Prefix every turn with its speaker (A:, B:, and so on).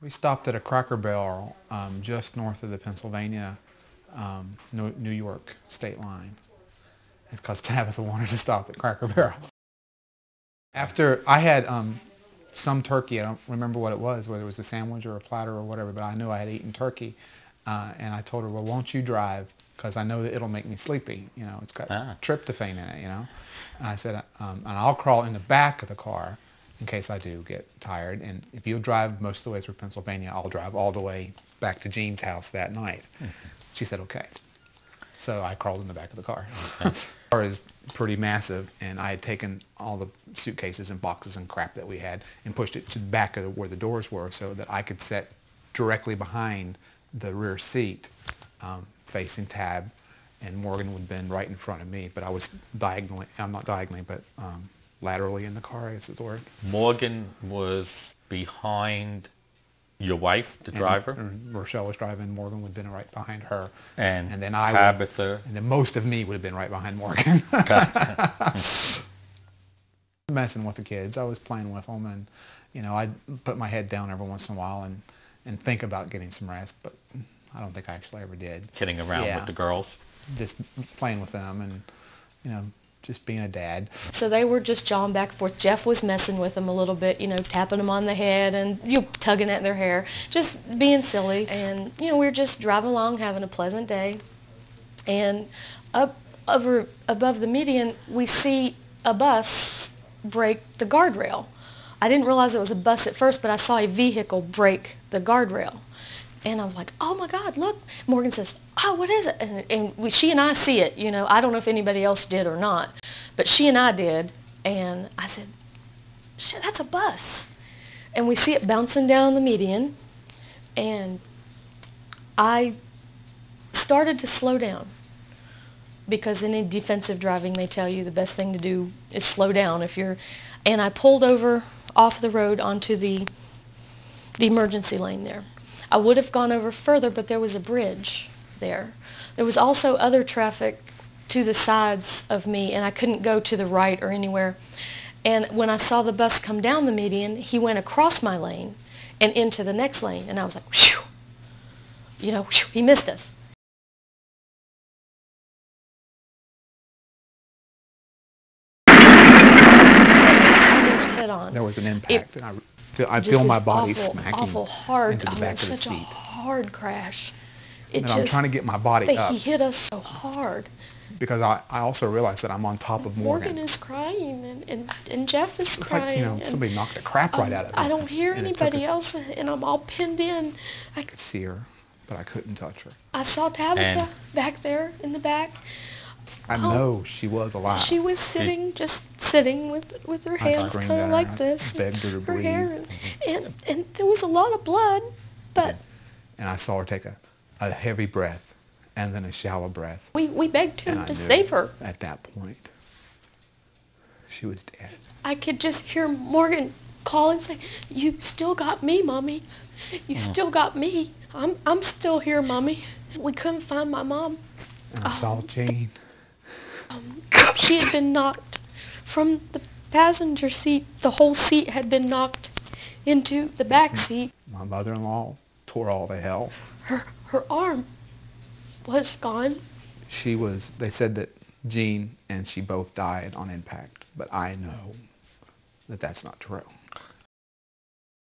A: We stopped at a Cracker Barrel just north of the Pennsylvania, New York state line. It's because Tabitha wanted to stop at Cracker Barrel. After I had some turkey, I don't remember what it was, whether it was a sandwich or a platter or whatever, but I knew I had eaten turkey. And I told her, well, won't you drive? Because I know that it'll make me sleepy. You know, it's got tryptophan in it, you know. And I said, and I'll crawl in the back of the car in case I do get tired. And if you'll drive most of the way through Pennsylvania, I'll drive all the way back to Jean's house that night. She said, okay. So I crawled in the back of the car. The car is pretty massive, and I had taken all the suitcases and boxes and crap that we had and pushed it to the back of where the doors were so that I could sit directly behind the rear seat facing Tab, and Morgan would have been right in front of me, but I was diagonally, I'm not diagonally, but laterally in the car, I guess is the word.
B: Morgan was behind your wife, the driver?
A: And Rochelle was driving, Morgan would have been right behind her.
B: And
A: then
B: Tabitha?
A: And then most of me would have been right behind Morgan.
B: Gotcha.
A: Messing with the kids, I was playing with them, and you know, I'd put my head down every once in a while and think about getting some rest, but I don't think I actually ever did.
B: Kidding around with the girls?
A: Just playing with them and, you know, just being a dad.
C: So they were just jawing back and forth. Jeff was messing with them a little bit, you know, tapping them on the head and tugging at their hair, just being silly. And, you know, we were just driving along, having a pleasant day. And up above the median, we see a bus break the guardrail. I didn't realize it was a bus at first, but I saw a vehicle break the guardrail. And I was like, oh my God, look. Morgan says, oh, what is it? And she and I see it, you know. I don't know if anybody else did or not, but she and I did. And I said, shit, that's a bus. And we see it bouncing down the median. And I started to slow down, because in defensive driving, they tell you the best thing to do is slow down if you're. And I pulled over off the road onto the emergency lane there. I would have gone over further, but there was a bridge there. There was also other traffic to the sides of me, and I couldn't go to the right or anywhere. And when I saw the bus come down the median, he went across my lane and into the next lane, and I was like, whew, you know, whew, he missed us. Almost head on.
A: There was an impact, and I feel my body smacking
C: awful hard.
A: into the back of the
C: such
A: seat.
C: a hard crash.
A: And I'm trying to get my body up.
C: He hit us so hard.
A: Because I also realized that I'm on top of Morgan.
C: Morgan is crying, and Jeff is crying.
A: Like, you know, somebody knocked the crap right out of me.
C: I don't hear anybody else, and I'm all pinned in.
A: I could see her, but I couldn't touch her.
C: I saw Tabitha back there in the back.
A: I know she was alive.
C: She was sitting, just sitting with her hands kind of like this.
A: Begged her to breathe.
C: Hair, and there was a lot of blood, but.
A: And I saw her take a heavy breath and then a shallow breath.
C: We begged him to save her.
A: At that point, she was dead.
C: I could just hear Morgan calling, saying, "You still got me, Mommy. You still got me. I'm still here, Mommy." We couldn't find my mom.
A: And I saw Jane.
C: She had been knocked from the passenger seat. The whole seat had been knocked into the back seat.
A: My mother-in-law tore all to hell.
C: Her arm was gone.
A: They said that Jean and she both died on impact, but I know that that's not true.